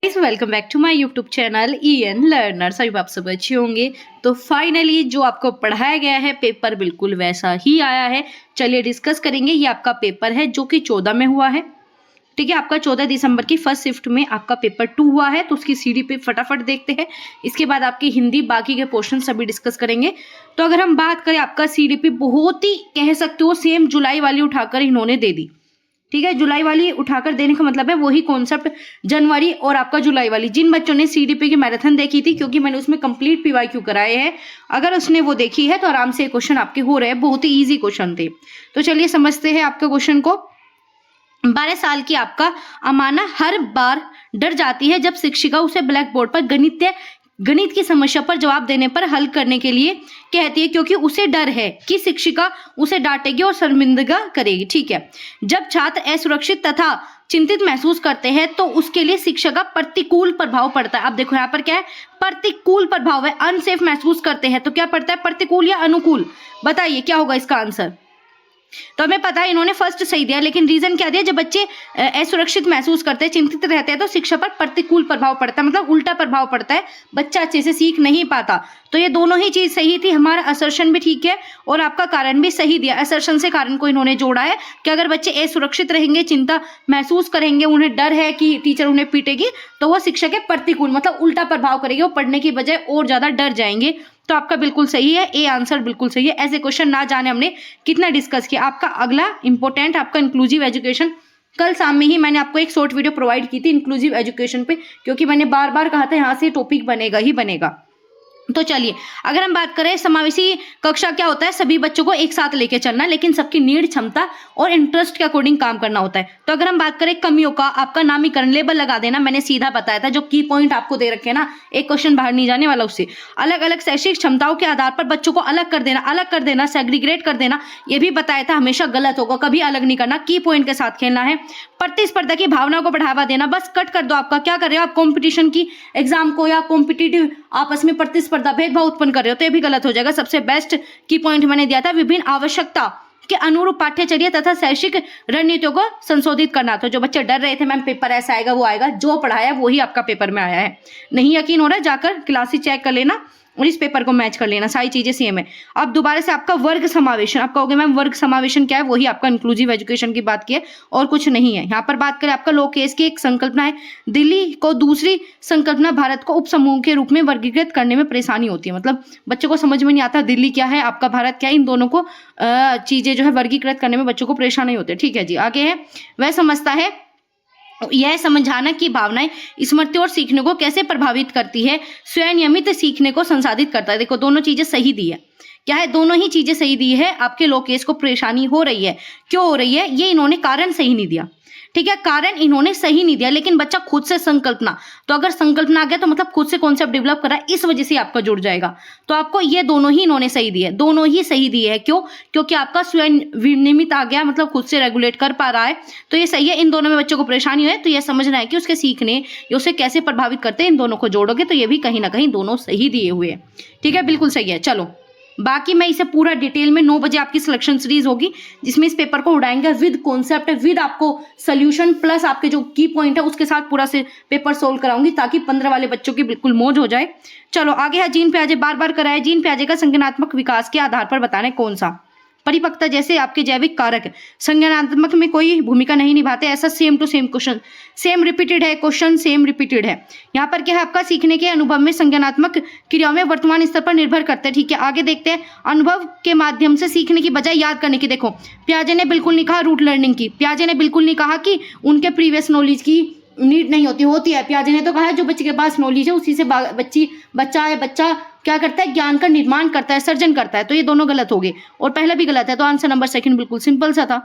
Welcome back to my YouTube channel EN learners. अभी आप सब अच्छे होंगे। तो फाइनली जो आपको पढ़ाया गया है पेपर बिल्कुल वैसा ही आया है। चलिए डिस्कस करेंगे। ये आपका पेपर है जो कि 14 में हुआ है। ठीक है, आपका 14 दिसंबर की फर्स्ट शिफ्ट में आपका पेपर 2 हुआ है। तो उसकी सीडी पे फटाफट देखते हैं। इसके बाद आपकी हिंदी बाकी के क्वेश्चन सभी डिस्कस करेंगे। तो अगर हम बात करें, आपका सीडी पे बहुत ही कह सकते हो सेम जुलाई वाली उठाकर इन्होंने दे दी। ठीक है, जुलाई वाली उठाकर देने का मतलब है वही कॉन्सेप्ट जनवरी और आपका जुलाई वाली। जिन बच्चों ने सीडीपी की मैराथन देखी थी, क्योंकि मैंने उसमें कंप्लीट PYQ कराए हैं, अगर उसने वो देखी है तो आराम से क्वेश्चन आपके हो रहे हैं। बहुत ही इजी क्वेश्चन थे। तो चलिए समझते हैं आपके क्वेश्चन को। 12 साल की आपका अमाना हर बार डर जाती है जब शिक्षिका उसे ब्लैक बोर्ड पर गणित की समस्या पर जवाब देने पर हल करने के लिए कहती है, क्योंकि उसे डर है कि शिक्षिका उसे डांटेगी और शर्मिंदा करेगी। ठीक है, जब छात्र असुरक्षित तथा चिंतित महसूस करते हैं तो उसके लिए शिक्षा का प्रतिकूल प्रभाव पड़ता है। अब देखो यहाँ पर क्या है, प्रतिकूल प्रभाव है। अनसेफ महसूस करते हैं तो क्या पड़ता है, प्रतिकूल या अनुकूल? बताइए क्या होगा इसका आंसर। तो हमें पता है इन्होंने फर्स्ट सही दिया, लेकिन रीजन क्या दिया, जब बच्चे असुरक्षित महसूस करते हैं, चिंतित रहते हैं तो शिक्षा पर प्रतिकूल प्रभाव पड़ता है, मतलब उल्टा प्रभाव पड़ता है, बच्चा अच्छे से सीख नहीं पाता। तो ये दोनों ही चीज सही थी। हमारा असर्शन भी ठीक है और आपका कारण भी सही दिया। असर्शन से कारण को इन्होंने जोड़ा है कि अगर बच्चे असुरक्षित रहेंगे, चिंता महसूस करेंगे, उन्हें डर है कि टीचर उन्हें पीटेगी, तो वो शिक्षा के प्रतिकूल मतलब उल्टा प्रभाव करेगी, वो पढ़ने की बजाय और ज्यादा डर जाएंगे। तो आपका बिल्कुल सही है, ए आंसर बिल्कुल सही है। ऐसे क्वेश्चन ना जाने हमने कितना डिस्कस किया। आपका अगला इंपॉर्टेंट आपका इंक्लूसिव एजुकेशन। कल शाम में ही मैंने आपको एक शॉर्ट वीडियो प्रोवाइड की थी इंक्लूसिव एजुकेशन पे, क्योंकि मैंने बार बार कहा था यहाँ से टॉपिक बनेगा ही बनेगा। तो चलिए, अगर हम बात करें समावेशी कक्षा क्या होता है, सभी बच्चों को एक साथ लेके चलना, लेकिन सबकी नीड, क्षमता और इंटरेस्ट के अकॉर्डिंग काम करना होता है। तो अगर हम बात करें कमियों का, आपका नामीकरण लेबल लगा देना। मैंने सीधा बताया था, जो की पॉइंट आपको दे रखे ना, एक क्वेश्चन बाहर नहीं जाने वाला उससे। अलग अलग शैक्षिक क्षमताओं के आधार पर बच्चों को अलग कर देना, सेग्रीग्रेट कर देना, ये भी बताया था हमेशा गलत होगा, कभी अलग नहीं करना, की पॉइंट के साथ खेलना है। प्रतिस्पर्धा की भावना को बढ़ावा देना, बस कट कर दो। आपका क्या कर रहे हो आप, कॉम्पिटिशन की एग्जाम को या कॉम्पिटिटिव आपस में प्रतिस्पर्धा भेदभाव उत्पन्न कर रहे हो, तो ये भी गलत हो जाएगा। सबसे बेस्ट की पॉइंट मैंने दिया था, विभिन्न आवश्यकता के अनुरूप पाठ्यचर्या तथा शैक्षिक रणनीतियों को संशोधित करना। तो जो बच्चे डर रहे थे मैम पेपर ऐसा आएगा वो आएगा, जो पढ़ाया वही आपका पेपर में आया है। नहीं यकीन हो रहा है, जाकर क्लासेस चेक कर लेना और इस पेपर को मैच कर लेना, सारी चीजें सेम है। अब दोबारा से आपका वर्ग समावेशन, आप कहोगे मैम वर्ग समावेशन क्या है, वही आपका इंक्लूसिव एजुकेशन की बात की है और कुछ नहीं है। यहाँ पर बात करें आपका लोकेश की एक संकल्पना है, दिल्ली को दूसरी संकल्पना भारत को उपसमूह के रूप में वर्गीकृत करने में परेशानी होती है। मतलब बच्चों को समझ में नहीं आता दिल्ली क्या है, आपका भारत क्या है, इन दोनों को चीजें जो है वर्गीकृत करने में बच्चों को परेशानी होती है। ठीक है जी, आगे है, वह समझता है यह समझाना कि भावनाएं स्मृति और सीखने को कैसे प्रभावित करती है, स्वयं नियमित सीखने को संसाधित करता है। देखो दोनों चीजें सही दी है, क्या है, दोनों ही चीजें सही दी है। आपके लोकेश को परेशानी हो रही है, क्यों हो रही है, ये इन्होंने कारण सही नहीं दिया। ठीक है, कारण इन्होंने सही नहीं दिया, लेकिन बच्चा खुद से संकल्पना, तो अगर संकल्पना आ गया तो मतलब खुद से कॉन्सेप्ट डेवलप करा, इस वजह से आपका जुड़ जाएगा। तो आपको ये दोनों ही इन्होंने सही दिए, दोनों ही सही दिए है। क्यों, क्योंकि आपका स्वयं विनियमित आ गया, मतलब खुद से रेगुलेट कर पा रहा है, तो ये सही है। इन दोनों में बच्चों को परेशानी है तो ये समझना है कि उसके सीखने या उसे कैसे प्रभावित करते हैं। इन दोनों को जोड़ोगे तो ये भी कहीं ना कहीं दोनों सही दिए हुए हैं। ठीक है, बिल्कुल सही है। चलो बाकी मैं इसे पूरा डिटेल में 9 बजे आपकी सिलेक्शन सीरीज होगी, जिसमें इस पेपर को उड़ाएंगे विद कॉन्सेप्ट, विद आपको सोल्यूशन प्लस आपके जो की पॉइंट है उसके साथ पूरा से पेपर सोल्व कराऊंगी, ताकि 15 वाले बच्चों की बिल्कुल मौज हो जाए। चलो आगे है जीन पियाजे, बार बार कराया। जीन पियाजे का संज्ञानात्मक विकास के आधार पर बताने कौन सा परिपक्वता जैसे आपके जैविक कारक संज्ञानात्मक में कोई भूमिका नहीं निभाते, ऐसा same to same question, same repeated है क्वेश्चन, सेम रिपीटेड है। यहाँ पर क्या है, आपका सीखने के अनुभव में संज्ञानात्मक क्रियाओं में वर्तमान स्तर पर निर्भर करते हैं। ठीक है, आगे देखते हैं, अनुभव के माध्यम से सीखने की बजाय याद करने की। देखो पियाजे ने बिल्कुल नहीं कहा रूट लर्निंग की, पियाजे ने बिल्कुल नहीं कहा कि उनके प्रीवियस नॉलेज की नीड नहीं होती है। पियाजे ने तो कहा है जो बच्चे के पास नॉलेज है उसी से बच्चा क्या करता है, ज्ञान का निर्माण करता है, सर्जन करता है। तो ये दोनों गलत हो गए और पहला भी गलत है। तो आंसर नंबर सेकंड बिल्कुल सिंपल सा था,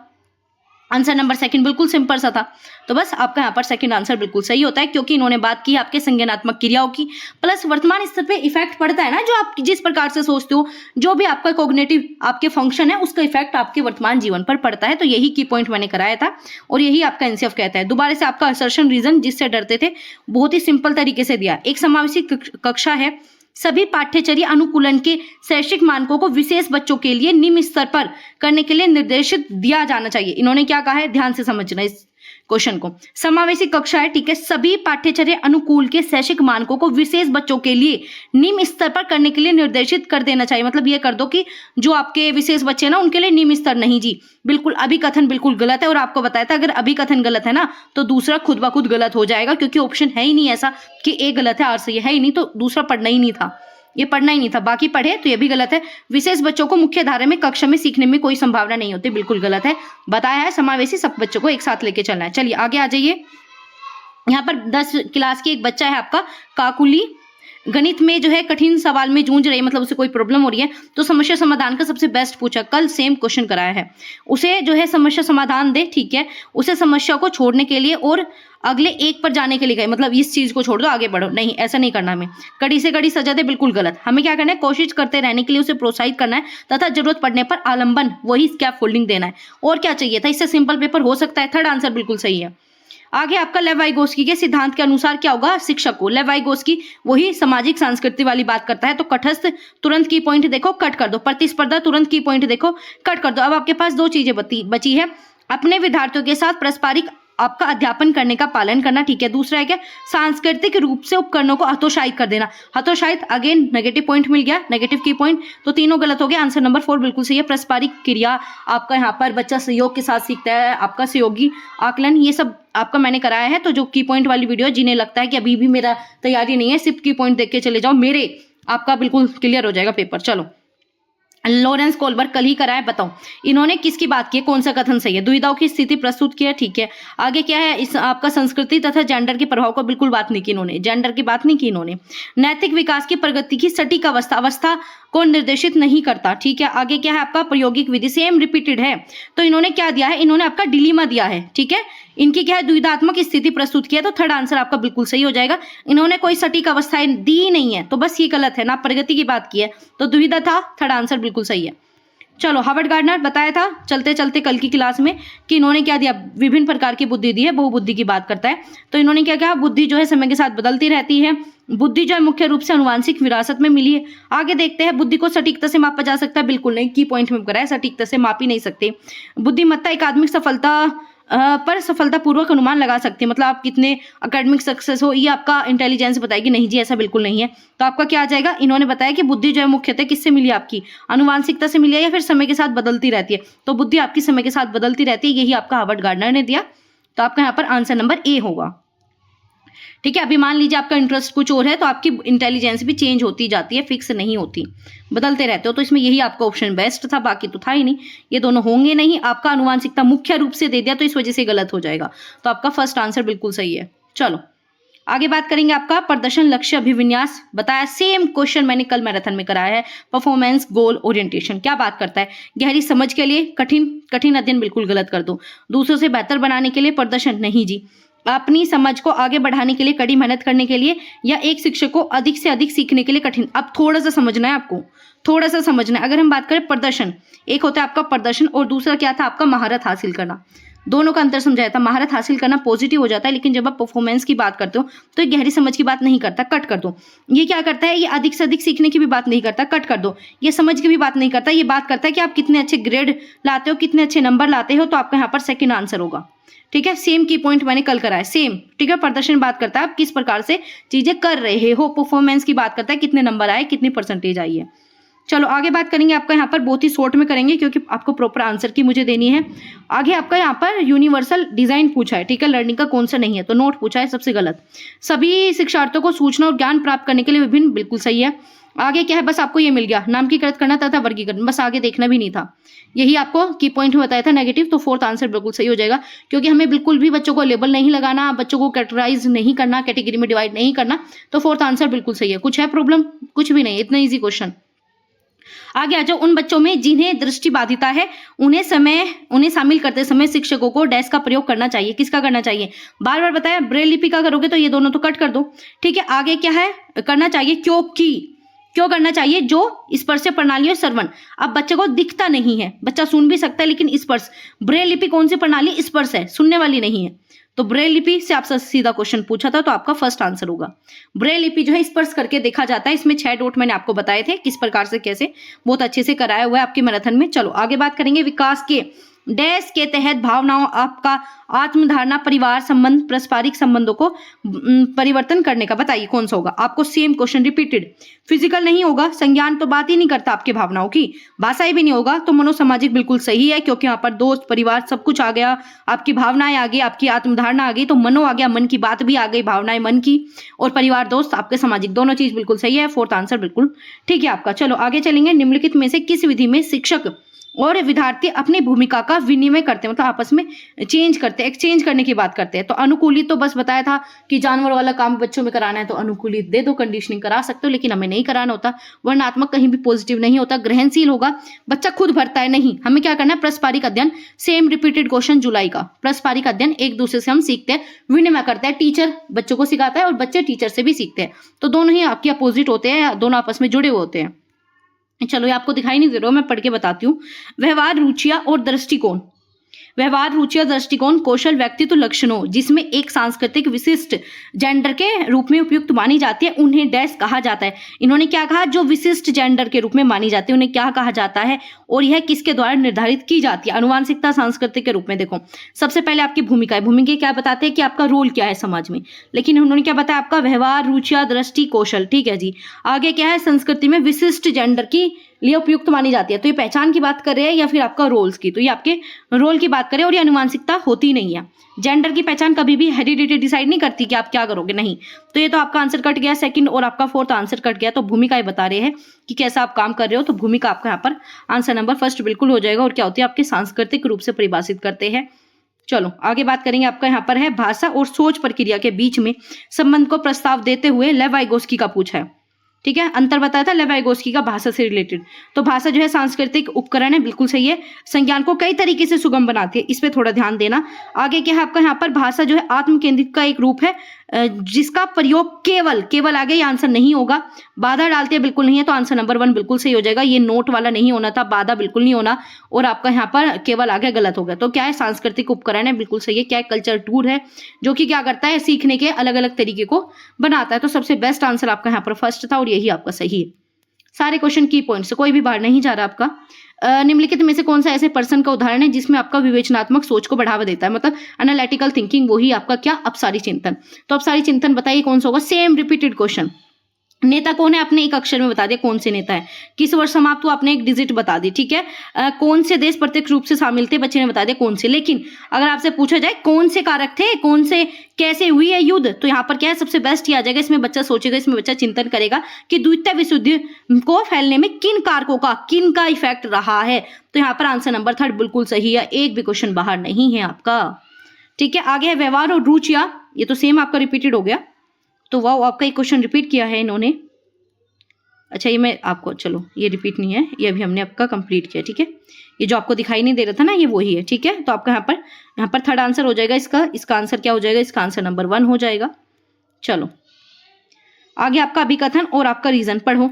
आंसर नंबर सेकंड बिल्कुल सिंपल सा था। तो बस आपका यहाँ पर सेकंड आंसर बिल्कुल सही होता है, क्योंकि इन्होंने बात की आपके संज्ञानात्मक क्रियाओं की, प्लस वर्तमान स्तर पे इफेक्ट पड़ता है ना, जो आप जिस प्रकार से सोचते हो, जो भी आपका कॉग्निटिव आपके फंक्शन है उसका इफेक्ट आपके वर्तमान जीवन पर पड़ता है। तो यही की पॉइंट मैंने कराया था और यही आपका एनसीएफ कहता है। दोबारा से आपका असर्शन रीजन जिससे डरते थे बहुत ही सिंपल तरीके से दिया। एक समावेशी कक्षा है, सभी पाठ्यचर्या अनुकूलन के शैक्षिक मानकों को विशेष बच्चों के लिए निम्न स्तर पर करने के लिए निर्देशित दिया जाना चाहिए। इन्होंने क्या कहा है, ध्यान से समझना, इस क्वेश्चन को। समावेशी कक्षा है, ठीक है, सभी पाठ्यचर्या अनुकूल के शैक्षिक मानकों को विशेष बच्चों के लिए निम्न स्तर पर करने के लिए निर्देशित कर देना चाहिए। मतलब ये कर दो कि जो आपके विशेष बच्चे ना उनके लिए निम्न स्तर नहीं जी, बिल्कुल अभिकथन बिल्कुल गलत है। और आपको बताया था अगर अभिकथन गलत है ना तो दूसरा खुद ब खुद गलत हो जाएगा, क्योंकि ऑप्शन है ही नहीं ऐसा कि ए गलत है आर सही है ही नहीं, तो दूसरा पढ़ना ही नहीं था, ये पढ़ना ही नहीं था। बाकी पढ़े तो ये भी गलत है। विशेष बच्चों को मुख्य धारा में कक्षा में सीखने में कोई संभावना नहीं होती, बिल्कुल गलत है। बताया है समावेशी सब बच्चों को एक साथ लेके चलना है। चलिए आगे आ जाइए। यहाँ पर 10 क्लास की एक बच्चा है आपका काकुली, गणित में जो है कठिन सवाल में जूझ रही है, मतलब उसे कोई प्रॉब्लम हो रही है, तो समस्या समाधान का सबसे बेस्ट पूछा, कल सेम क्वेश्चन कराया है, उसे जो है समस्या समाधान दे, ठीक है, उसे समस्या को छोड़ने के लिए और अगले एक पर जाने के लिए कहे, मतलब इस चीज को छोड़ दो आगे बढ़ो, नहीं ऐसा नहीं करना हमें। कड़ी से कड़ी सजा दे, बिल्कुल गलत। हमें क्या करना है, कोशिश करते रहने के लिए उसे प्रोत्साहित करना है तथा जरूरत पड़ने पर आलंबन वही स्कैफोल्डिंग देना है। और क्या चाहिए था, इससे सिंपल पेपर हो सकता है। थर्ड आंसर बिल्कुल सही है। आगे आपका लेवाइगोस्की के सिद्धांत के अनुसार क्या होगा, शिक्षक को, लेवाइगोस्की वही सामाजिक संस्कृति वाली बात करता है। तो तटस्थ तुरंत की पॉइंट देखो कट कर दो, प्रतिस्पर्धा तुरंत की पॉइंट देखो कट कर दो। अब आपके पास दो चीजें बची है, अपने विद्यार्थियों के साथ पारस्परिक आपका अध्यापन करने का पालन करना, ठीक है। दूसरा है क्या, सांस्कृतिक रूप से उपकरणों को हतोत्साहित कर देना। हतोत्साहित अगेन नेगेटिव पॉइंट मिल गया, नेगेटिव की पॉइंट, तो तीनों गलत हो गया। आंसर नंबर 4 बिल्कुल सही है। पारस्परिक क्रिया आपका यहाँ पर बच्चा सहयोग के साथ सीखता है, आपका सहयोगी आकलन, ये सब आपका मैंने कराया है। तो जो की पॉइंट वाली वीडियो है, जिन्हें लगता है कि अभी भी मेरा तैयारी नहीं है, सिर्फ की पॉइंट देख के चले जाओ, मेरे आपका बिल्कुल क्लियर हो जाएगा पेपर। चलो, लॉरेंस कोलबर्ग कल ही कराया, बताओ इन्होंने किसकी बात की है, कौन सा कथन सही है, दुविधाओं की स्थिति प्रस्तुत किया, ठीक है। आगे क्या है, इस आपका संस्कृति तथा जेंडर के प्रभाव को बिल्कुल बात नहीं की इन्होंने, जेंडर की बात नहीं की इन्होंने। नैतिक विकास की प्रगति की सटीक अवस्था को निर्देशित नहीं करता, ठीक है। आगे क्या है आपका, प्रायोगिक विधि, सेम रिपीटेड है। तो इन्होंने क्या दिया है, इन्होंने आपका डिलीमा दिया है, ठीक है। इनकी क्या है, द्विधात्मक स्थिति प्रस्तुत किया, तो थर्ड आंसर आपका बिल्कुल सही हो जाएगा। इन्होंने कोई सटीक अवस्थाएं दी नहीं है, तो बस ये गलत है ना, प्रगति की बात की है, तो दुविधा था, थर्ड आंसर बिल्कुल सही है। चलो, हार्वर्ड गार्डनर बताया था चलते चलते कल की क्लास में कि इन्होंने क्या दिया, विभिन्न प्रकार की बुद्धि दी है, बहुबुद्धि की बात करता है। तो इन्होंने क्या कहा, बुद्धि जो है समय के साथ बदलती रहती है, बुद्धि जो है मुख्य रूप से अनुवांशिक विरासत में मिली है। आगे देखते हैं, बुद्धि को सटीकता से मापा जा सकता है, बिल्कुल नहीं, की पॉइंट में कराया, सटीकता से माप ही नहीं सकते। बुद्धिमत्ता एकाडमिक सफलता पर सफलतापूर्वक अनुमान लगा सकती है, मतलब आप कितने एकेडमिक सक्सेस हो ये आपका इंटेलिजेंस बताएगी, नहीं जी ऐसा बिल्कुल नहीं है। तो आपका क्या आ जाएगा, इन्होंने बताया कि बुद्धि जो है मुख्यतः किससे मिली, आपकी अनुवांशिकता से मिली है या फिर समय के साथ बदलती रहती है। तो बुद्धि आपकी समय के साथ बदलती रहती है, यही आपका हार्वर्ड गार्डनर ने दिया। तो आपका यहाँ पर आंसर नंबर ए होगा, ठीक है। अभी मान लीजिए आपका इंटरेस्ट कुछ और है तो आपकी इंटेलिजेंस भी चेंज होती जाती है, फिक्स नहीं होती, बदलते रहते हो। तो इसमें यही आपका ऑप्शन बेस्ट था, बाकी तो था ही नहीं, ये दोनों होंगे नहीं। आपका अनुवांशिकता मुख्य रूप से दे दिया तो इस वजह से गलत हो जाएगा, तो आपका फर्स्ट आंसर बिल्कुल सही है। चलो आगे बात करेंगे, आपका प्रदर्शन लक्ष्य अभिविन्यास बताया, सेम क्वेश्चन मैंने कल मैराथन में कराया है। परफॉर्मेंस गोल ओरिएंटेशन क्या बात करता है, गहरी समझ के लिए कठिन अध्ययन, बिल्कुल गलत कर दो। दूसरों से बेहतर बनाने के लिए प्रदर्शन, नहीं जी। अपनी समझ को आगे बढ़ाने के लिए कड़ी मेहनत करने के लिए, या एक शिक्षक को अधिक से अधिक सीखने के लिए कठिन। अब थोड़ा सा समझना है आपको, थोड़ा सा समझना है। अगर हम बात करें प्रदर्शन, एक होता है आपका प्रदर्शन और दूसरा क्या था आपका महारत हासिल करना, दोनों का अंतर समझाया था। महारत हासिल करना पॉजिटिव हो जाता है, लेकिन जब आप परफॉर्मेंस की बात करते हो तो ये गहरी समझ की बात नहीं करता, कट कर दो। ये क्या करता है, ये अधिक से अधिक सीखने की भी बात नहीं करता, कट कर दो। ये समझ की भी बात नहीं करता, ये बात करता है कि आप कितने अच्छे ग्रेड लाते हो, कितने अच्छे नंबर लाते हो। तो आपका यहाँ पर सेकंड आंसर होगा, ठीक है। सेम की पॉइंट मैंने कल कराया, सेम, ठीक है। प्रदर्शन बात करता है आप किस प्रकार से चीजें कर रहे हो, परफॉर्मेंस की बात करता है कितने नंबर आए, कितनी परसेंटेज आई है। चलो आगे बात करेंगे, आपका यहाँ पर बहुत ही शॉर्ट में करेंगे क्योंकि आपको प्रॉपर आंसर की मुझे देनी है। आगे आपका यहाँ पर यूनिवर्सल डिजाइन पूछा है, ठीक है। लर्निंग का कौन सा नहीं है, तो नोट पूछा है, सबसे गलत। सभी शिक्षार्थियों को सूचना और ज्ञान प्राप्त करने के लिए विभिन्न, बिल्कुल सही है। आगे क्या है, बस आपको ये मिल गया, नामकीकृत करना तथा वर्गीकरण, बस आगे देखना भी नहीं था, यही आपको की पॉइंट में बताया था, नेगेटिव। तो फोर्थ आंसर बिल्कुल सही हो जाएगा, क्योंकि हमें बिल्कुल भी बच्चों को लेबल नहीं लगाना, बच्चों को कैटेगराइज नहीं करना, कैटेगरी में डिवाइड नहीं करना। तो फोर्थ आंसर बिल्कुल सही है। कुछ है प्रॉब्लम, कुछ भी नहीं, इतना ईजी क्वेश्चन। आगे आ जाओ, उन बच्चों में जिन्हें दृष्टि बाधिता है उन्हें शामिल करते समय शिक्षकों को डैश का प्रयोग करना चाहिए, किसका करना चाहिए, बार बार बताया, ब्रेल लिपि का करोगे तो ये दोनों तो कट कर दो, ठीक है। आगे क्या है, करना चाहिए क्यों करना चाहिए, जो स्पर्श प्रणाली और श्रवण। अब बच्चे को दिखता नहीं है, बच्चा सुन भी सकता है लेकिन स्पर्श, ब्रेल लिपि कौन सी प्रणाली, स्पर्श है, सुनने वाली नहीं है। तो ब्रेल लिपि से आपसे सीधा क्वेश्चन पूछा था, तो आपका फर्स्ट आंसर होगा। ब्रेल लिपि जो है स्पर्श करके देखा जाता है, इसमें 6 डॉट मैंने आपको बताए थे किस प्रकार से कैसे, बहुत अच्छे से कराया हुआ है आपके मैराथन में। चलो आगे बात करेंगे, विकास के डैश के तहत भावनाओं आपका आत्मधारणा परिवार संबंध पारस्परिक संबंधों को परिवर्तन करने का बताइए कौन सा होगा। आपको सेम क्वेश्चन रिपीटेड। फिजिकल नहीं होगा, संज्ञान तो बात ही नहीं करता आपके भावनाओं की, भाषाई भी नहीं होगा, तो मनोसामाजिक बिल्कुल सही है क्योंकि यहाँ पर दोस्त परिवार सब कुछ आ गया, आपकी भावनाएं आ गई, आपकी आत्मधारणा आ गई, तो मनो आ गया, मन की बात भी आ गई, भावनाएं मन की, और परिवार दोस्त आपके सामाजिक, दोनों चीज बिल्कुल सही है। फोर्थ आंसर बिल्कुल ठीक है आपका। चलो आगे चलेंगे। निम्नलिखित में से किस विधि में शिक्षक और विद्यार्थी अपनी भूमिका का विनिमय करते हैं, मतलब आपस में चेंज करते हैं, एक्सचेंज करने की बात करते हैं। तो अनुकूलित तो बस बताया था कि जानवर वाला काम बच्चों में कराना है तो अनुकूलित दे दो, कंडीशनिंग करा सकते हो, लेकिन हमें नहीं कराना होता। वर्णात्मक कहीं भी पॉजिटिव नहीं होता। ग्रहणशील होगा, बच्चा खुद भरता है, नहीं, हमें क्या करना है, पारस्परिक अध्ययन। सेम रिपीटेड क्वेश्चन जुलाई का, पारस्परिक अध्ययन, एक दूसरे से हम सीखते हैं, विनिमय करते हैं। टीचर बच्चों को सिखाता है और बच्चे टीचर से भी सीखते हैं, तो दोनों ही आपके अपोजिट होते हैं, दोनों आपस में जुड़े हुए होते हैं। चलो ये आपको दिखाई नहीं दे रहा, मैं पढ़ के बताती हूँ। व्यवहार, रुचियां और दृष्टिकोण। व्यवहार, रुचियां, दृष्टिकोण, कौशल, व्यक्तित्व लक्षणों जिसमें एक सांस्कृतिक विशिष्ट जेंडर के रूप में उपयुक्त मानी जाती है, उन्हें डैश कहा जाता है। इन्होंने क्या कहा, जो विशिष्ट जेंडर के रूप में मानी जाती है उन्हें क्या कहा जाता है, और यह किसके द्वारा निर्धारित की जाती है। अनुवांशिकता सांस्कृतिक के रूप में देखो, सबसे पहले आपकी भूमिका है। भूमिका क्या बताते हैं कि आपका रोल क्या है समाज में, लेकिन उन्होंने क्या बताया, आपका व्यवहार, रुचियां, दृष्टि, कौशल, ठीक है जी। आगे क्या है, संस्कृति में विशिष्ट जेंडर की लिए उपयुक्त मानी जाती है। तो ये पहचान की बात कर रहे हैं या फिर आपका रोल्स की, तो ये आपके रोल की बात करें, और ये अनुवांशिकता होती नहीं है। जेंडर की पहचान कभी भी हेरिडिटी डिसाइड नहीं करती कि आप क्या करोगे, नहीं। तो ये तो आपका आंसर कट गया सेकंड, और आपका फोर्थ आंसर कट गया। तो भूमिका ये बता रहे हैं कि कैसा आप काम कर रहे हो, तो भूमिका आपका यहाँ पर आंसर नंबर फर्स्ट बिल्कुल हो जाएगा। और क्या होती है, आपके सांस्कृतिक रूप से परिभाषित करते हैं। चलो आगे बात करेंगे। आपका यहाँ पर है भाषा और सोच प्रक्रिया के बीच में संबंध को प्रस्ताव देते हुए लेव वाइगोस्की का पूछा है, ठीक है। अंतर बताया था लेव वाइगोस्की का भाषा से रिलेटेड। तो भाषा जो है सांस्कृतिक उपकरण है, बिल्कुल सही है, संज्ञान को कई तरीके से सुगम बनाती है, इस पे थोड़ा ध्यान देना। आगे क्या है आपका यहाँ पर, भाषा जो है आत्म केंद्रित का एक रूप है जिसका प्रयोग केवल आगे ये आंसर नहीं होगा, बाधा डालते हैं बिल्कुल नहीं है, तो आंसर नंबर 1 बिल्कुल सही हो जाएगा। ये नोट वाला नहीं होना था, बाधा बिल्कुल नहीं होना, और आपका यहाँ पर केवल आगे गलत हो गया। तो क्या है, सांस्कृतिक उपकरण है, बिल्कुल सही है। क्या है, कल्चर टूर है जो कि क्या करता है, सीखने के अलग अलग तरीके को बनाता है। तो सबसे बेस्ट आंसर आपका यहाँ पर फर्स्ट था, और यही आपका सही है। सारे क्वेश्चन की पॉइंट से कोई भी बाहर नहीं जा रहा आपका। निम्नलिखित में से कौन सा ऐसे पर्सन का उदाहरण है जिसमें आपका विवेचनात्मक सोच को बढ़ावा देता है, मतलब एनालिटिकल थिंकिंग, वही आपका क्या, अपसारी चिंतन। तो अपसारी चिंतन बताइए कौन सा होगा। Same repeated question. नेता कौन है, अपने एक अक्षर में बता दिया कौन से नेता है। किस वर्ष समाप्त हुआ, आपने एक डिजिट बता दी, ठीक है। कौन से देश प्रत्यक्ष रूप से शामिल थे, बच्चे ने बता दिया कौन से। लेकिन अगर आपसे पूछा जाए कौन से कारक थे, कौन से, कैसे हुई है युद्ध, तो यहाँ पर क्या है, सबसे बेस्ट ही आ जाएगा। इसमें बच्चा सोचेगा, इसमें बच्चा चिंतन करेगा कि द्वितीय विश्व युद्ध को फैलने में किन कारकों का, किन का इफेक्ट रहा है। तो यहाँ पर आंसर नंबर 3 बिल्कुल सही है, एक भी क्वेश्चन बाहर नहीं है आपका, ठीक है। आगे है व्यवहार और रुचियां, ये तो सेम आपका रिपीटेड हो गया। तो वाह, आपका एक क्वेश्चन रिपीट किया है इन्होंने। अच्छा ये मैं आपको, चलो ये रिपीट नहीं है, ये अभी हमने आपका कंप्लीट किया, ठीक है। ये जो आपको दिखाई नहीं दे रहा था ना, ये वही है, ठीक है। तो आपका यहाँ पर थर्ड आंसर हो जाएगा इसका आंसर क्या हो जाएगा, इसका आंसर नंबर 1 हो जाएगा। चलो आगे आपका अभिकथन और आपका रीजन पढ़ो।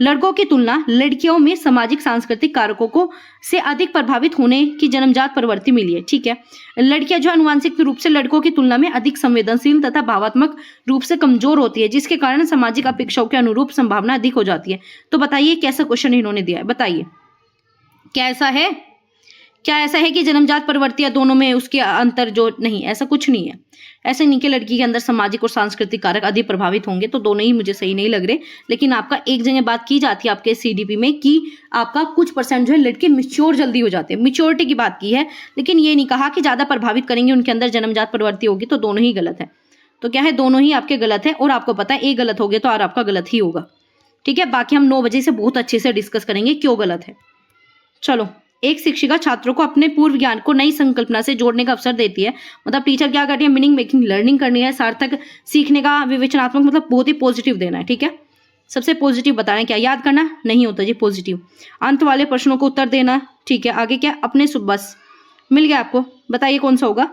लड़कों की तुलना लड़कियों में सामाजिक सांस्कृतिक कारकों को से अधिक प्रभावित होने की जन्मजात प्रवृत्ति मिली है, ठीक है। लड़कियां जो आनुवंशिक रूप से लड़कों की तुलना में अधिक संवेदनशील तथा भावात्मक रूप से कमजोर होती है, जिसके कारण सामाजिक अपेक्षाओं के अनुरूप संभावना अधिक हो जाती है। तो बताइए कैसा क्वेश्चन इन्होंने दिया है, बताइए क्या ऐसा है, क्या ऐसा है कि जन्मजात प्रवृत्तियां दोनों में उसके अंतर जो, नहीं, ऐसा कुछ नहीं है। ऐसे नहीं कि लड़की के अंदर सामाजिक और सांस्कृतिक कारक अधिक प्रभावित होंगे, तो दोनों ही मुझे सही नहीं लग रहे। लेकिन आपका एक जगह बात की जाती है आपके सीडीपी में कि आपका कुछ परसेंट जो है लड़के मिच्योर जल्दी हो जाते हैं, मिच्योरिटी की बात की है, लेकिन ये नहीं कहा कि ज्यादा प्रभावित करेंगे, उनके अंदर जन्मजात प्रवृत्ति होगी। तो दोनों ही गलत है। तो क्या है, दोनों ही आपके गलत है, और आपको पता है एक गलत हो गया तो और आपका गलत ही होगा, ठीक है। बाकी हम 9 बजे से बहुत अच्छे से डिस्कस करेंगे क्यों गलत है। चलो, एक शिक्षिका छात्रों को अपने पूर्व ज्ञान को नई संकल्पना से जोड़ने का अवसर देती है, मतलब टीचर क्या करती है, मीनिंग मेकिंग लर्निंग करनी है, सार्थक सीखने का, विवेचनात्मक, मतलब बहुत ही पॉजिटिव देना है, ठीक है। सबसे पॉजिटिव बताना है, क्या याद करना नहीं होता जी, पॉजिटिव। अंत वाले प्रश्नों को उत्तर देना, ठीक है। आगे क्या, अपने बस मिल गया आपको, बताइए कौन सा होगा।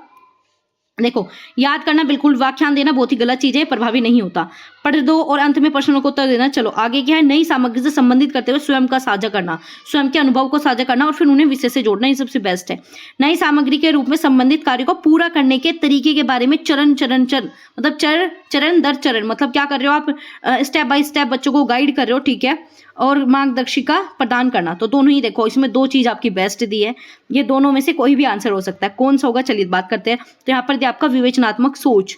देखो याद करना बिल्कुल, व्याख्यान देना बहुत ही गलत चीज है, प्रभावी नहीं होता। पढ़ दो और अंत में प्रश्नों को उत्तर देना। चलो आगे क्या है, नई सामग्री से संबंधित करते हुए स्वयं का साझा करना, स्वयं के अनुभव को साझा करना और फिर उन्हें विषय से जोड़ना, ये सबसे बेस्ट है। नई सामग्री के रूप में संबंधित कार्य को पूरा करने के तरीके के बारे में चरण मतलब चरण दर चरण, मतलब क्या कर रहे हो आप, स्टेप बाय स्टेप बच्चों को गाइड कर रहे हो, ठीक है, और मार्गदर्शिका प्रदान करना। तो दोनों ही देखो, इसमें दो चीज आपकी बेस्ट दी है, ये दोनों में से कोई भी आंसर हो सकता है। कौन सा होगा, चलिए बात करते हैं। तो यहाँ पर दिया आपका विवेचनात्मक सोच,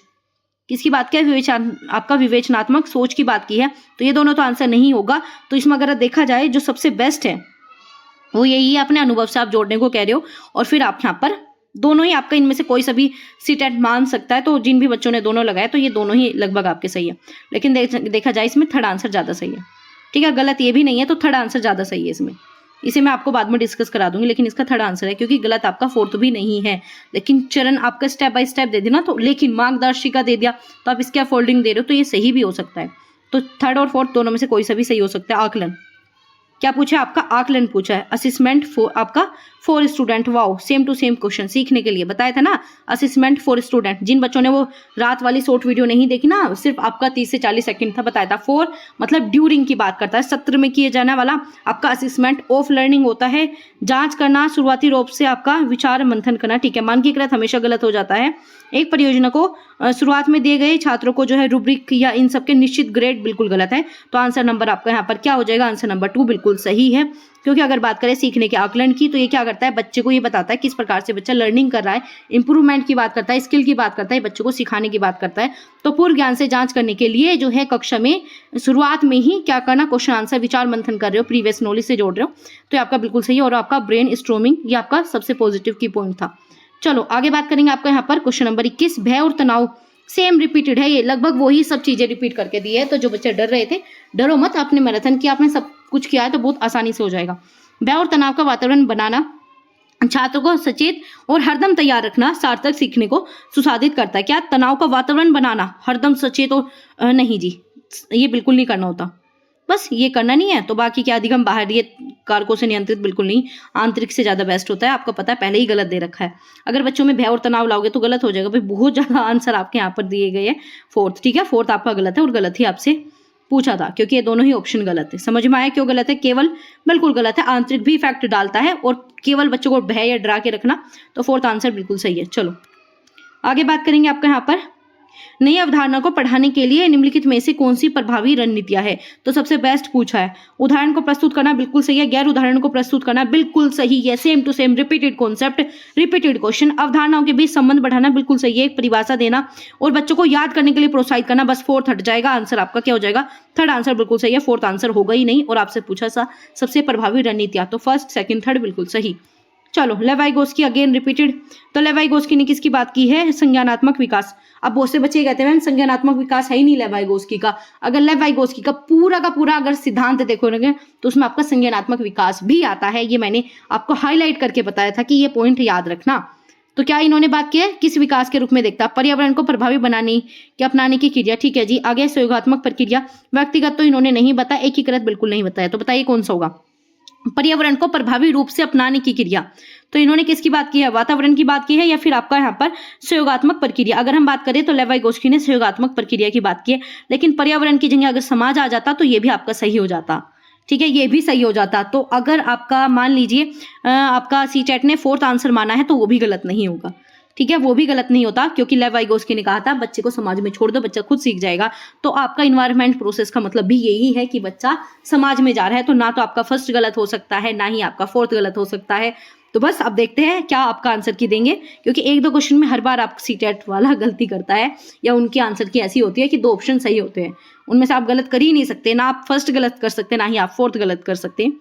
किसकी बात की है, आपका विवेचनात्मक सोच की बात की है, तो ये दोनों तो आंसर नहीं होगा। तो इसमें अगर देखा जाए जो सबसे बेस्ट है वो यही है, अपने अनुभव से आप जोड़ने को कह रहे हो, और फिर आप यहाँ पर दोनों ही आपका, इनमें से कोई सा भी सीटेट मान सकता है। तो जिन भी बच्चों ने दोनों लगाया तो ये दोनों ही लगभग आपके सही है, लेकिन देखा जाए इसमें थर्ड आंसर ज्यादा सही है, ठीक है, गलत ये भी नहीं है, तो थर्ड आंसर ज्यादा सही है इसमें। इसे मैं आपको बाद में डिस्कस करा दूंगी, लेकिन इसका थर्ड आंसर है, क्योंकि गलत आपका फोर्थ भी नहीं है, लेकिन चरण आपका स्टेप बाय स्टेप दे देना, तो लेकिन मार्गदर्शिका दे दिया तो आप इसके फोल्डिंग दे रहे हो, तो ये सही भी हो सकता है। तो थर्ड और फोर्थ दोनों में से कोई सा भी सही हो सकता है। आकलन क्या पूछा है, आपका आकलन पूछा है, असेसमेंट फॉर आपका for student, wow, same to same question, सीखने के लिए बताया था ना, असेसमेंट फॉर स्टूडेंट। जिन बच्चों ने वो रात वाली शॉर्ट वीडियो नहीं देखी ना, सिर्फ आपका 30 से 40 सेकंड था, बताया था। फॉर मतलब ड्यूरिंग की बात करता है, सत्र में किए जाने वाला आपका असेसमेंट ऑफ लर्निंग होता है, जांच करना, शुरुआती रूप से आपका विचार मंथन करना, ठीक है। मानकीकृत हमेशा गलत हो जाता है। एक परियोजना को शुरुआत में दिए गए छात्रों को जो है रूब्रिक या इन सबके निश्चित ग्रेड, बिल्कुल गलत है। तो आंसर नंबर आपका यहाँ पर क्या हो जाएगा, आंसर नंबर 2 बिल्कुल सही है। क्योंकि अगर बात करें सीखने के आकलन की, तो ये क्या करता है, बच्चे को ये बताता है किस प्रकार से बच्चा लर्निंग कर रहा है, इंप्रूवमेंट की बात करता है, स्किल की बात करता है, बच्चों को सिखाने की बात करता है। तो पूर्व ज्ञान से जांच करने के लिए जो है कक्षा में शुरुआत में ही क्या करना, क्वेश्चन आंसर विचार मंथन कर रहे हो, प्रीवियस नॉलेज से जोड़ रहे हो, तो आपका बिल्कुल सही है। और आपका ब्रेन स्ट्रोमिंग, ये आपका सबसे पॉजिटिव की पॉइंट था। चलो आगे बात करेंगे आपका यहाँ पर क्वेश्चन नंबर 21, भय और तनाव सेम रिपीटेड है, ये लगभग वही सब चीजें रिपीट करके दी है। तो जो बच्चे डर रहे थे, डरो मत, आपने मैराथन किया, आपने सब कुछ किया है, तो बहुत आसानी से हो जाएगा। भय और तनाव का वातावरण बनाना छात्रों को सचेत और हरदम तैयार रखना सार्थक सीखने को सुसाधित करता है। क्या तनाव का वातावरण बनाना, हरदम सचेत और नहीं जी, ये बिल्कुल नहीं करना होता, बस ये करना नहीं है। तो बाकी क्या अधिगम बाहरी कारकों से नियंत्रित, बिल्कुल नहीं, आंतरिक से ज्यादा बेस्ट होता है। आपको पता है पहले ही गलत दे रखा है, अगर बच्चों में भय और तनाव लाओगे तो गलत हो जाएगा भाई। बहुत ज्यादा आंसर आपके यहाँ पर दिए गए हैं फोर्थ, ठीक है, फोर्थ आपका गलत है, और गलत ही आपसे पूछा था, क्योंकि ये दोनों ही ऑप्शन गलत है। समझ में आया क्यों गलत है, केवल बिल्कुल गलत है, आंतरिक भी इफेक्ट डालता है, और केवल बच्चों को भय या डरा के रखना, तो फोर्थ आंसर बिल्कुल सही है। चलो आगे बात करेंगे आपका यहाँ पर, नई अवधारणा को पढ़ाने के लिए निम्नलिखित में से कौन सी प्रभावी रणनीतियां है। तो सबसे बेस्ट पूछा है, उदाहरण को प्रस्तुत करना बिल्कुल सही है, गैर उदाहरण को प्रस्तुत करना बिल्कुल सही है, same to same repeated concept, repeated question, अवधारणाओं के बीच संबंध बढ़ाना बिल्कुल सही है, एक परिभाषा देना और बच्चों को याद करने के लिए प्रोत्साहित करना, बस फोर्थ हट जाएगा, आंसर आपका क्या हो जाएगा, थर्ड आंसर बिल्कुल सही है, फोर्थ आंसर होगा ही नहीं। और आपसे पूछा सा सबसे प्रभावी रणनीतियां, तो फर्स्ट सेकंड थर्ड बिल्कुल सही। चलो लेवाइगोस्की अगेन रिपीटेड, तो लेवाइगोस्की ने किसकी बात की है, संज्ञानात्मक विकास। अब बहुत से बच्चे कहते हैं मैम संज्ञानात्मक विकास है ही नहीं लेवाइगोस्की का, अगर लेवाइगोस्की का पूरा अगर सिद्धांत देखोगे तो उसमें आपका संज्ञानात्मक विकास भी आता है, ये मैंने आपको हाईलाइट करके बताया था कि ये पॉइंट याद रखना। तो क्या इन्होंने बात की है, किस विकास के रूप में देखता, पर्यावरण को प्रभावी बनाने के अपनाने की क्रिया, ठीक है जी। आगे सहयोगात्मक प्रक्रिया, व्यक्तिगत तो इन्होंने नहीं बताया, एकीकृत बिल्कुल नहीं बताया, तो बताइए कौन सा होगा, पर्यावरण को प्रभावी रूप से अपनाने की क्रिया। तो इन्होंने किसकी बात की है, वातावरण की बात की है, या फिर आपका यहाँ पर सहयोगात्मक प्रक्रिया। अगर हम बात करें तो लेवाइगोस्की ने सहयोगात्मक प्रक्रिया की बात की है, लेकिन पर्यावरण की जगह अगर समाज आ जाता तो ये भी आपका सही हो जाता, ठीक है, ये भी सही हो जाता। तो अगर आपका मान लीजिए आपका सीटेट ने फोर्थ आंसर माना है, तो वो भी गलत नहीं होगा, ठीक है, वो भी गलत नहीं होता, क्योंकि लेवाइगोस्की ने कहा था बच्चे को समाज में छोड़ दो, बच्चा खुद सीख जाएगा। तो आपका इन्वायरमेंट प्रोसेस का मतलब भी यही है कि बच्चा समाज में जा रहा है, तो ना तो आपका फर्स्ट गलत हो सकता है, ना ही आपका फोर्थ गलत हो सकता है। तो बस अब देखते हैं क्या आपका आंसर की देंगे, क्योंकि एक दो क्वेश्चन में हर बार आप सीटेट वाला गलती करता है, या उनके आंसर की ऐसी होती है कि दो ऑप्शन सही होते हैं, उनमें से आप गलत कर ही नहीं सकते, ना आप फर्स्ट गलत कर सकते, ना ही आप फोर्थ गलत कर सकते।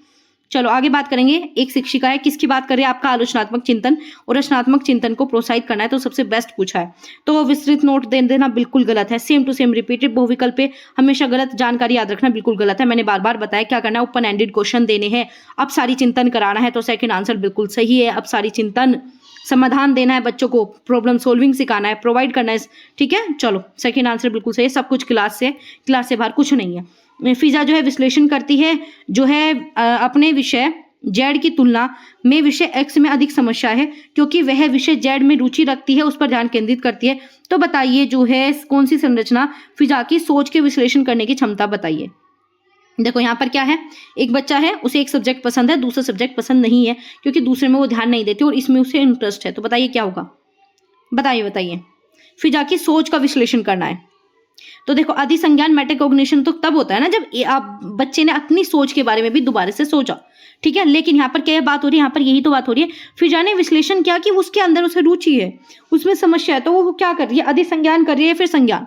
चलो आगे बात करेंगे, एक शिक्षिका है, किसकी बात करें, आपका आलोचनात्मक चिंतन और रचनात्मक चिंतन को प्रोत्साहित करना है, तो सबसे बेस्ट पूछा है। तो विस्तृत नोट दे देना बिल्कुल गलत है, सेम टू सेम रिपीटेड, बहुविकल्प पे हमेशा गलत, जानकारी याद रखना बिल्कुल गलत है, मैंने बार बार बताया क्या करना है, ओपन एंडेड क्वेश्चन देने हैं, अब सारी चिंतन कराना है, तो सेकंड आंसर बिल्कुल सही है, अब सारी चिंतन समाधान देना है, बच्चों को प्रॉब्लम सॉल्विंग सिखाना है, प्रोवाइड करना है, ठीक है। चलो सेकंड आंसर बिल्कुल सही है, सब कुछ क्लास से बाहर कुछ नहीं है। फिजा जो है विश्लेषण करती है, जो है अपने विषय जेड की तुलना में विषय एक्स में अधिक समस्या है क्योंकि वह विषय जेड में रुचि रखती है, उस पर ध्यान केंद्रित करती है। तो बताइए जो है कौन सी संरचना फिजा की सोच के विश्लेषण करने की क्षमता बताइए। देखो यहाँ पर क्या है, एक बच्चा है, उसे एक सब्जेक्ट पसंद है, दूसरा सब्जेक्ट पसंद नहीं है क्योंकि दूसरे में वो ध्यान नहीं देती और इसमें उसे इंटरेस्ट है। तो बताइए क्या होगा, बताइए। फिजा की सोच का विश्लेषण करना है। तो देखो अधिसंज्ञान मेटाकॉग्निशन तो तब होता है ना जब आप बच्चे ने अपनी सोच के बारे में भी दोबारा से सोचा, ठीक है। लेकिन यहाँ पर क्या बात हो रही है, यहाँ पर यही तो बात हो रही है। फिजा ने विश्लेषण किया कि उसके अंदर उसे रुचि है, उसमें समस्या है, तो वो क्या कर रही है, अधिसंज्ञान कर रही है, फिर संज्ञान।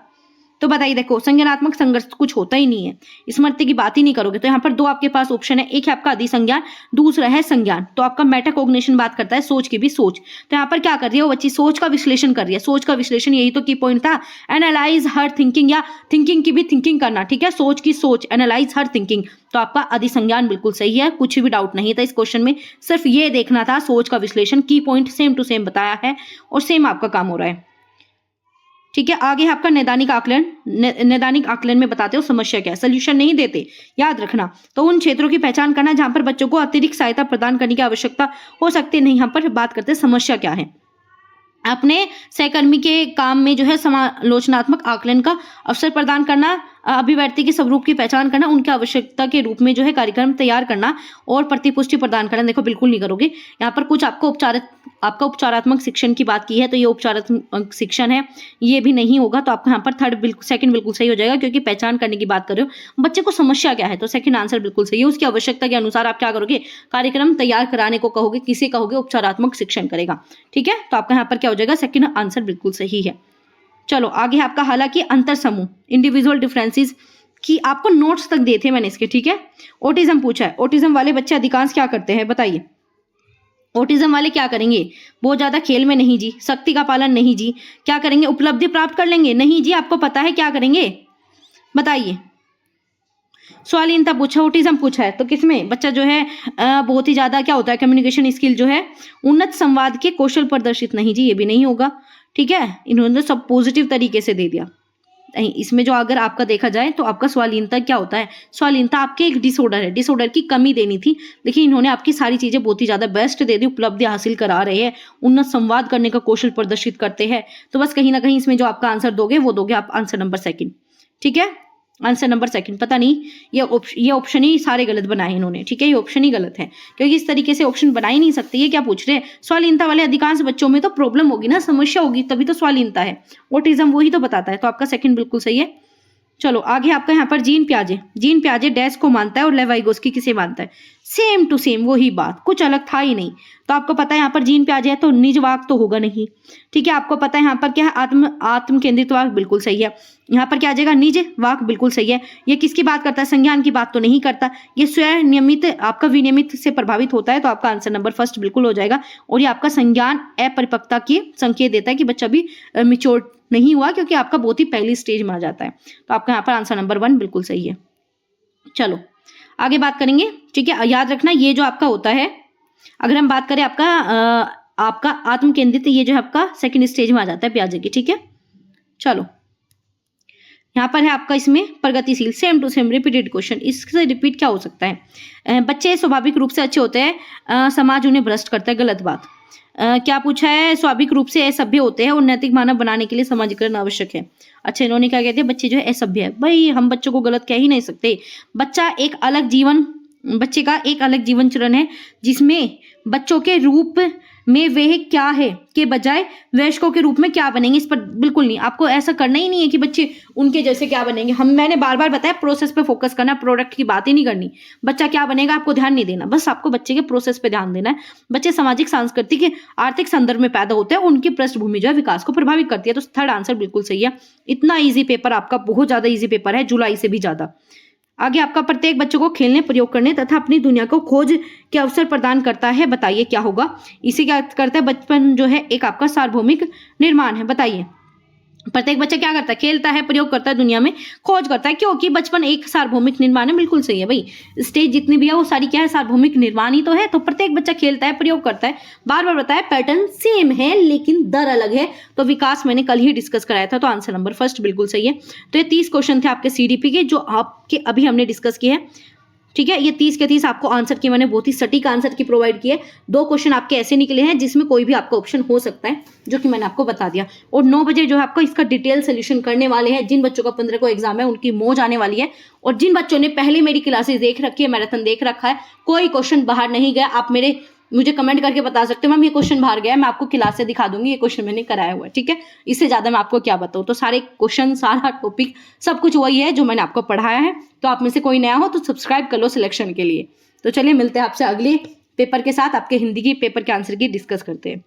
तो बताइए, देखो संज्ञानात्मक संघर्ष कुछ होता ही नहीं है, स्मृति की बात ही नहीं करोगे। तो यहाँ पर दो आपके पास ऑप्शन है, एक है आपका अधिसंज्ञान, दूसरा है संज्ञान। तो आपका मेटाकॉग्निशन बात करता है सोच की भी सोच। तो यहाँ पर क्या कर रही है वो बच्ची, सोच का विश्लेषण कर रही है। सोच का विश्लेषण यही तो की पॉइंट था, एनालाइज हर थिंकिंग, या थिंकिंग की भी थिंकिंग करना, ठीक है। सोच की सोच, एनालाइज हर थिंकिंग। तो आपका अधिसंज्ञान बिल्कुल सही है, कुछ भी डाउट नहीं था इस क्वेश्चन में, सिर्फ ये देखना था सोच का विश्लेषण, की पॉइंट सेम टू सेम बताया है और सेम आपका काम हो रहा है, ठीक है। आगे आपका नैदानिक आकलन, नैदानिक आकलन में बताते हो समस्या क्या है, सोल्यूशन नहीं देते, याद रखना। तो उन क्षेत्रों की पहचान करना जहां पर बच्चों को अतिरिक्त सहायता प्रदान करने की आवश्यकता हो सकती है, नहीं, यहाँ पर बात करते हैं समस्या क्या है। अपने सहकर्मी के काम में जो है समालोचनात्मक आकलन का अवसर प्रदान करना, अभिव्यक्ति के स्वरूप की पहचान करना, उनकी आवश्यकता के रूप में जो है कार्यक्रम तैयार करना और प्रतिपुष्टि प्रदान करना। देखो बिल्कुल नहीं करोगे, यहाँ पर कुछ आपको उपचारात्मक शिक्षण की बात की है, तो ये उपचारात्मक शिक्षण है, ये भी नहीं होगा। तो आपको यहाँ पर सेकंड बिल्कुल सही हो जाएगा क्योंकि पहचान करने की बात कर रहे हो, बच्चे को समस्या क्या है, तो सेकंड आंसर बिल्कुल सही है। उसकी आवश्यकता के अनुसार आप क्या करोगे, कार्यक्रम तैयार कराने को कहोगे, किसे कहोगे, उपचारात्मक शिक्षण करेगा, ठीक है। तो आपका यहाँ पर क्या हो जाएगा, सेकंड आंसर बिल्कुल सही है। चलो आगे आपका, हालांकि अंतर समूह, इंडिविजुअल डिफरेंसेस की आपको नोट्स तक दिए थे मैंने इसके, ठीक है। ऑटिज्म पूछा है, ऑटिज्म वाले बच्चे अधिकांश क्या करते हैं, बताइए। ऑटिज्म वाले क्या करेंगे, बहुत ज्यादा खेल में नहीं जी, शक्ति का पालन नहीं जी, क्या करेंगे, उपलब्धि प्राप्त कर लेंगे, नहीं जी, आपको पता है क्या करेंगे, बताइए। स्वालीनता पूछा, ऑटिज्म पूछा है, तो किसमें बच्चा जो है बहुत ही ज्यादा क्या होता है, कम्युनिकेशन स्किल जो है, उन्नत संवाद के कौशल प्रदर्शित, नहीं जी, ये भी नहीं होगा, ठीक है। इन्होंने सब पॉजिटिव तरीके से दे दिया। इसमें जो अगर आपका देखा जाए तो आपका स्वालीनता क्या होता है, स्वालीनता आपके एक डिसऑर्डर है, डिसऑर्डर की कमी देनी थी, लेकिन इन्होंने आपकी सारी चीजें बहुत ही ज्यादा बेस्ट दे दी, उपलब्धि हासिल करा रहे हैं, उन्नत संवाद करने का कौशल प्रदर्शित करते हैं। तो बस कहीं ना कहीं इसमें जो आपका आंसर दोगे वो दोगे आप आंसर नंबर सेकंड, ठीक है, आंसर नंबर सेकंड। पता नहीं ये ऑप्शन ही सारे गलत बनाए इन्होंने, ठीक है, ये ऑप्शन ही गलत है क्योंकि इस तरीके से ऑप्शन बना ही नहीं सकते। ये क्या पूछ रहे हैं, स्वालीनता वाले अधिकांश बच्चों में तो प्रॉब्लम होगी ना, समस्या होगी, तभी तो स्वालीनता है, ऑटिज्म वही तो बताता है। तो आपका सेकंड बिल्कुल सही है। चलो आगे आपका यहाँ पर जीन प्याजे डैश को मानता है और लेवाइगोस्की किसे मानता है, सेम टू सेम वही बात, कुछ अलग था ही नहीं। तो आपको पता है यहाँ पर जीन प्याजे है तो निज वाक तो होगा नहीं, ठीक है। आपको पता है यहाँ पर क्या है, आत्म केंद्रित वाक बिल्कुल सही है। यहाँ पर क्या आ जाएगा, निज वाक बिल्कुल सही है। ये किसकी बात करता है, संज्ञान की बात तो नहीं करता, ये स्वयं नियमित आपका विनियमित से प्रभावित होता है। तो आपका आंसर नंबर फर्स्ट बिल्कुल हो जाएगा। और ये आपका संज्ञान अपरिपक्वता की संकेत देता है कि बच्चा भी मिच्योर नहीं हुआ क्योंकि आपका बहुत ही पहली स्टेज में आ जाता है। तो आपका यहाँ पर आंसर नंबर 1 बिल्कुल सही है। चलो आगे बात करेंगे, ठीक है। याद रखना ये जो आपका होता है, अगर हम बात करें आपका आत्म केंद्रित, ये जो है आपका सेकंड स्टेज में आ जाता है प्याजे की, ठीक है। चलो यहाँ पर है आपका इसमें प्रगतिशील, same to same repeated question, इससे रिपीट क्या हो सकता है, बच्चे स्वाभाविक रूप से अच्छे होते हैं, समाज उन्हें भ्रष्ट करता है, गलत बात। क्या पूछा है, स्वाभाविक रूप से असभ्य होते हैं और नैतिक मानव बनाने के लिए समाजीकरण आवश्यक है। अच्छा इन्होंने क्या कहते हैं, बच्चे जो है असभ्य है, भाई हम बच्चों को गलत कह ही नहीं सकते। बच्चे का एक अलग जीवन चरण है जिसमें बच्चों के रूप में वह क्या है के बजाय वयस्कों के रूप में क्या बनेंगे, इस पर बिल्कुल नहीं, आपको ऐसा करना ही नहीं है कि बच्चे उनके जैसे क्या बनेंगे। मैंने बार बार बताया प्रोसेस पे फोकस करना, प्रोडक्ट की बात ही नहीं करनी। बच्चा क्या बनेगा आपको ध्यान नहीं देना, बस आपको बच्चे के प्रोसेस पे ध्यान देना है। बच्चे सामाजिक, सांस्कृतिक, आर्थिक संदर्भ में पैदा होते हैं, उनकी पृष्ठभूमि जो है विकास को प्रभावित करती है। तो थर्ड आंसर बिल्कुल सही है। इतना ईजी पेपर आपका, बहुत ज्यादा ईजी पेपर है, जुलाई से भी ज्यादा। आगे आपका प्रत्येक बच्चों को खेलने, प्रयोग करने तथा अपनी दुनिया को खोज के अवसर प्रदान करता है, बताइए क्या होगा। इसे क्या करता है, बचपन जो है एक आपका सार्वभौमिक निर्माण है, बताइए। प्रत्येक बच्चा क्या करता है, खेलता है, प्रयोग करता है, दुनिया में खोज करता है, क्योंकि बचपन एक सार्वभौमिक निर्माण है, बिल्कुल सही है भाई। स्टेज जितनी भी है वो सारी क्या है, सार्वभौमिक निर्माण ही तो है। तो प्रत्येक बच्चा खेलता है, प्रयोग करता है, बार बार बताया, पैटर्न सेम है लेकिन दर अलग है। तो विकास मैंने कल ही डिस्कस कराया था, तो आंसर नंबर फर्स्ट बिल्कुल सही है। तो ये 30 क्वेश्चन थे आपके CDP के, जो आपके अभी हमने डिस्कस किए हैं, ठीक है, ये 30 के 30 आपको आंसर की मैंने बहुत ही सटीक आंसर की प्रोवाइड की है। 2 क्वेश्चन आपके ऐसे निकले हैं जिसमें कोई भी आपका ऑप्शन हो सकता है, जो कि मैंने आपको बता दिया। और 9 बजे जो है आपको इसका डिटेल सोल्यूशन करने वाले हैं। जिन बच्चों का 15 को एग्जाम है उनकी मौज आने वाली है, और जिन बच्चों ने पहले मेरी क्लासेस देख रखी है, मैराथन देख रखा है, कोई क्वेश्चन बाहर नहीं गया। आप मुझे कमेंट करके बता सकते हो मैम ये क्वेश्चन बाहर गया है, मैं आपको क्लास से दिखा दूंगी, ये क्वेश्चन मैंने कराया हुआ है। ठीक है, इससे ज्यादा मैं आपको क्या बताऊं। तो सारे क्वेश्चन, सारा टॉपिक, सब कुछ वही है जो मैंने आपको पढ़ाया है। तो आप में से कोई नया हो तो सब्सक्राइब कर लो सिलेक्शन के लिए। तो चलिए मिलते हैं आपसे अगले पेपर के साथ, आपके हिंदी की पेपर के आंसर की डिस्कस करते हैं।